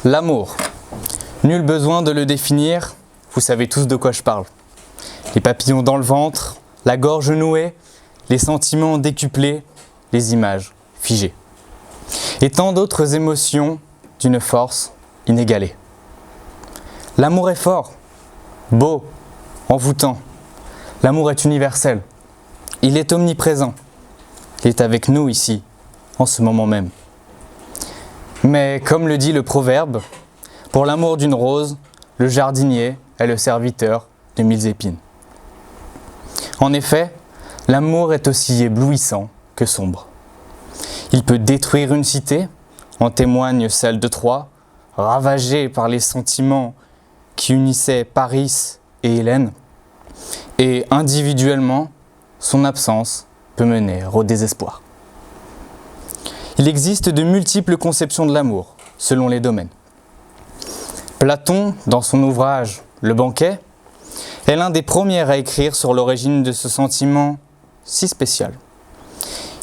L'amour. Nul besoin de le définir, vous savez tous de quoi je parle. Les papillons dans le ventre, la gorge nouée, les sentiments décuplés, les images figées. Et tant d'autres émotions d'une force inégalée. L'amour est fort, beau, envoûtant. L'amour est universel. Il est omniprésent. Il est avec nous ici, en ce moment même. Mais comme le dit le proverbe, pour l'amour d'une rose, le jardinier est le serviteur de 1000 épines. En effet, l'amour est aussi éblouissant que sombre. Il peut détruire une cité, en témoigne celle de Troie, ravagée par les sentiments qui unissaient Paris et Hélène, et individuellement, son absence peut mener au désespoir. Il existe de multiples conceptions de l'amour, selon les domaines. Platon, dans son ouvrage « Le banquet », est l'un des premiers à écrire sur l'origine de ce sentiment si spécial.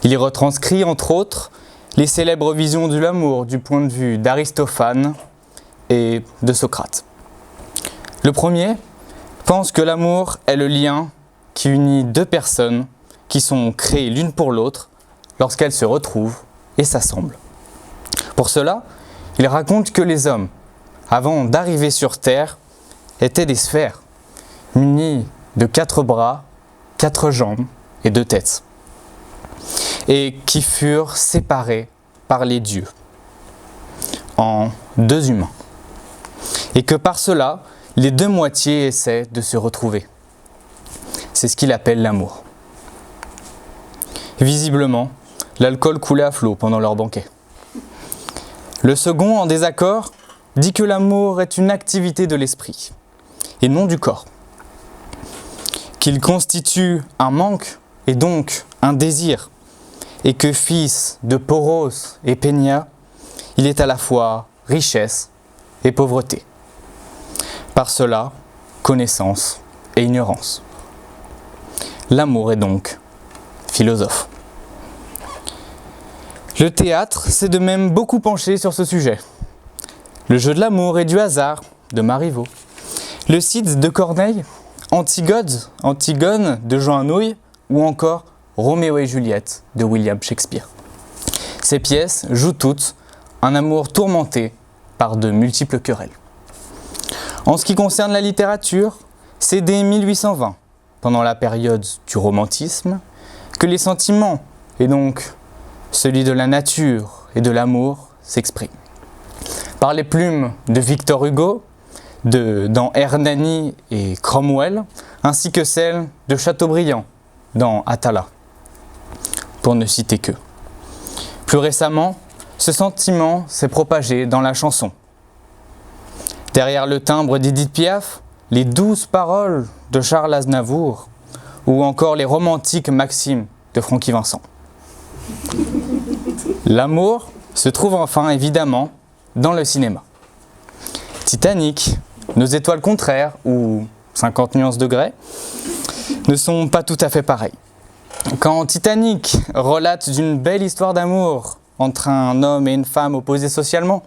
Il y retranscrit, entre autres, les célèbres visions de l'amour du point de vue d'Aristophane et de Socrate. Le premier pense que l'amour est le lien qui unit deux personnes qui sont créées l'une pour l'autre lorsqu'elles se retrouvent et s'assemblent. Pour cela, il raconte que les hommes, avant d'arriver sur Terre, étaient des sphères, munies de 4 bras, 4 jambes et 2 têtes, et qui furent séparés par les dieux en 2 humains, et que par cela, les 2 moitiés essaient de se retrouver. C'est ce qu'il appelle l'amour. Visiblement, l'alcool coulait à flot pendant leur banquet. Le second, en désaccord, dit que l'amour est une activité de l'esprit et non du corps, qu'il constitue un manque et donc un désir, et que fils de Poros et Pénia, il est à la fois richesse et pauvreté. Par cela, connaissance et ignorance. L'amour est donc philosophe. Le théâtre s'est de même beaucoup penché sur ce sujet. Le jeu de l'amour et du hasard de Marivaux, le Cid de Corneille, Antigone de Jean Anouilh ou encore Roméo et Juliette de William Shakespeare. Ces pièces jouent toutes un amour tourmenté par de multiples querelles. En ce qui concerne la littérature, c'est dès 1820, pendant la période du romantisme, que les sentiments, et donc celui de la nature et de l'amour, s'expriment. Par les plumes de Victor Hugo, dans Hernani et Cromwell, ainsi que celles de Chateaubriand dans Atala, pour ne citer que. Plus récemment, ce sentiment s'est propagé dans la chanson. Derrière le timbre d'Édith Piaf, les douces paroles de Charles Aznavour, ou encore les romantiques maximes de Francky Vincent. L'amour se trouve enfin évidemment dans le cinéma. Titanic, Nos étoiles contraires ou 50 nuances degrés ne sont pas tout à fait pareils. Quand Titanic relate d'une belle histoire d'amour entre un homme et une femme opposés socialement,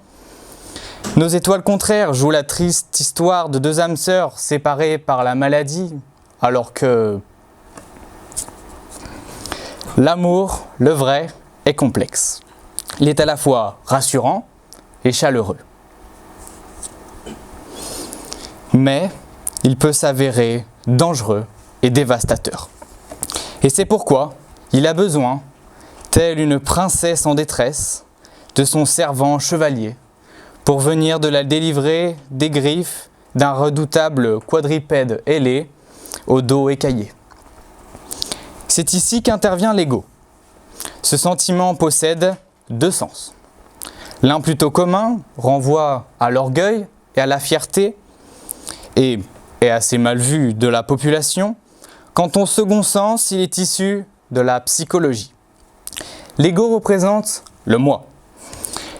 Nos étoiles contraires jouent la triste histoire de 2 âmes sœurs séparées par la maladie, alors que l'amour, le vrai, est complexe. Il est à la fois rassurant et chaleureux. Mais il peut s'avérer dangereux et dévastateur. Et c'est pourquoi il a besoin, telle une princesse en détresse, de son servant chevalier, pour venir de la délivrer des griffes d'un redoutable quadrupède ailé au dos écaillé. C'est ici qu'intervient l'ego. Ce sentiment possède 2 sens. L'un plutôt commun renvoie à l'orgueil et à la fierté et est assez mal vu de la population, quand ton second sens, il est issu de la psychologie. L'ego représente le moi,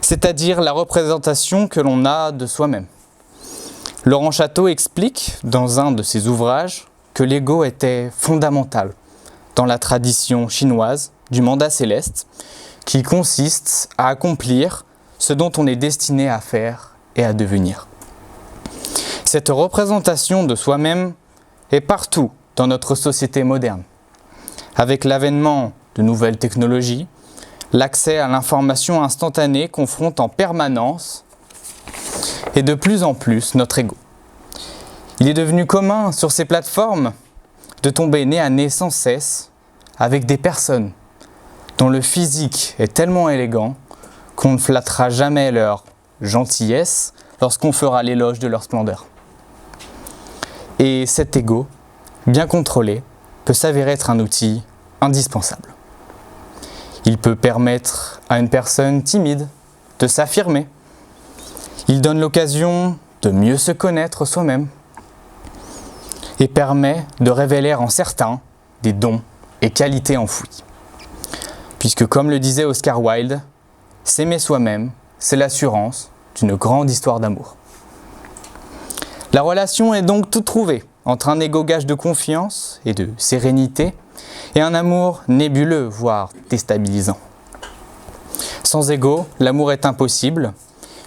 c'est-à-dire la représentation que l'on a de soi-même. Laurent Château explique dans un de ses ouvrages que l'ego était fondamental dans la tradition chinoise du mandat céleste, qui consiste à accomplir ce dont on est destiné à faire et à devenir. Cette représentation de soi-même est partout dans notre société moderne. Avec l'avènement de nouvelles technologies, l'accès à l'information instantanée confronte en permanence et de plus en plus notre ego. Il est devenu commun sur ces plateformes de tomber nez à nez sans cesse avec des personnes dont le physique est tellement élégant qu'on ne flattera jamais leur gentillesse lorsqu'on fera l'éloge de leur splendeur. Et cet ego, bien contrôlé, peut s'avérer être un outil indispensable. Il peut permettre à une personne timide de s'affirmer. Il donne l'occasion de mieux se connaître soi-même et permet de révéler en certains des dons et qualités enfouies. Puisque comme le disait Oscar Wilde, s'aimer soi-même, c'est l'assurance d'une grande histoire d'amour. La relation est donc toute trouvée entre un ego gage de confiance et de sérénité et un amour nébuleux, voire déstabilisant. Sans ego, l'amour est impossible,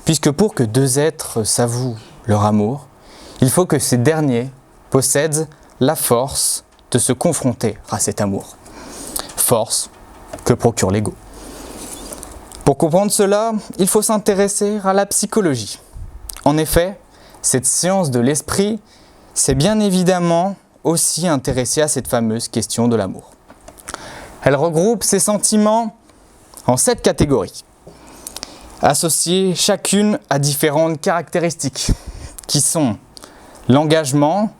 puisque pour que deux êtres s'avouent leur amour, il faut que ces derniers possèdent la force de se confronter à cet amour. Force que procure l'ego. Pour comprendre cela, il faut s'intéresser à la psychologie. En effet, cette science de l'esprit s'est bien évidemment aussi intéressée à cette fameuse question de l'amour. Elle regroupe ces sentiments en 7 catégories, associées chacune à différentes caractéristiques, qui sont l'engagement,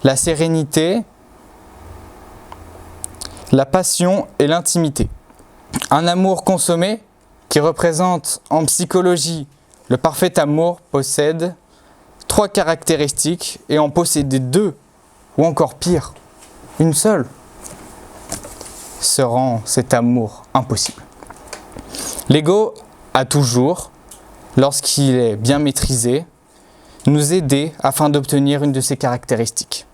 la sérénité, la passion et l'intimité. Un amour consommé, qui représente en psychologie le parfait amour, possède 3 caractéristiques et en posséder 2, ou encore pire, une seule, se rend cet amour impossible. L'ego a toujours, lorsqu'il est bien maîtrisé, nous aider afin d'obtenir une de ces caractéristiques.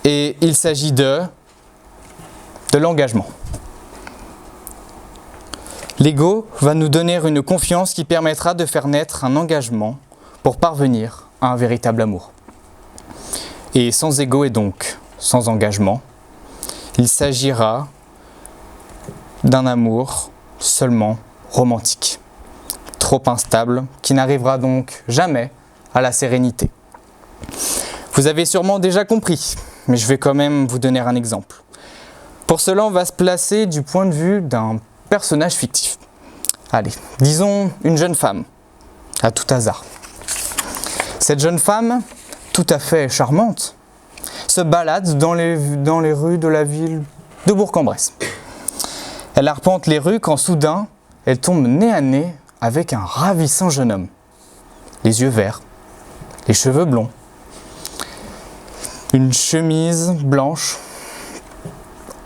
Et il s'agit de l'engagement. L'ego va nous donner une confiance qui permettra de faire naître un engagement pour parvenir à un véritable amour. Et sans ego et donc sans engagement, il s'agira d'un amour seulement romantique, trop instable, qui n'arrivera donc jamais à la sérénité. Vous avez sûrement déjà compris, mais je vais quand même vous donner un exemple. Pour cela, on va se placer du point de vue d'un personnage fictif. Allez, disons une jeune femme, à tout hasard. Cette jeune femme, tout à fait charmante, se balade dans les rues de la ville de Bourg-en-Bresse. Elle arpente les rues quand soudain, elle tombe nez à nez avec un ravissant jeune homme. Les yeux verts, les cheveux blonds, une chemise blanche,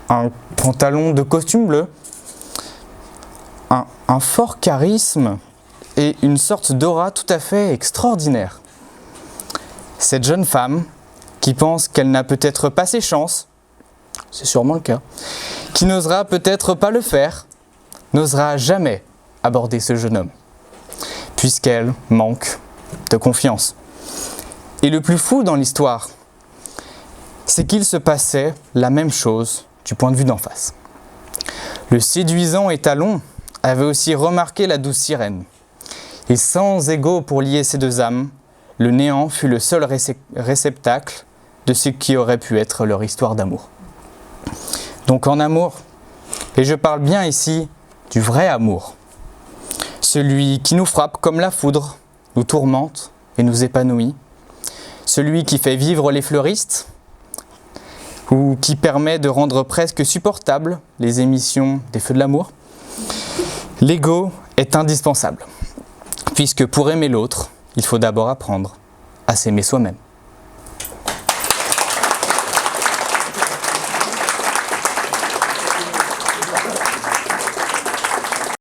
un pantalon de costume bleu, un fort charisme et une sorte d'aura tout à fait extraordinaire. Cette jeune femme, qui pense qu'elle n'a peut-être pas ses chances, c'est sûrement le cas, qui n'osera peut-être pas le faire, n'osera jamais aborder ce jeune homme, puisqu'elle manque de confiance. Et le plus fou dans l'histoire, c'est qu'il se passait la même chose du point de vue d'en face. Le séduisant étalon avait aussi remarqué la douce sirène. Et sans ego pour lier ces deux âmes, le néant fut le seul réceptacle de ce qui aurait pu être leur histoire d'amour. Donc en amour, et je parle bien ici du vrai amour, celui qui nous frappe comme la foudre, nous tourmente et nous épanouit, celui qui fait vivre les fleuristes, ou qui permet de rendre presque supportables les émissions des Feux de l'amour. L'ego est indispensable, puisque pour aimer l'autre, il faut d'abord apprendre à s'aimer soi-même.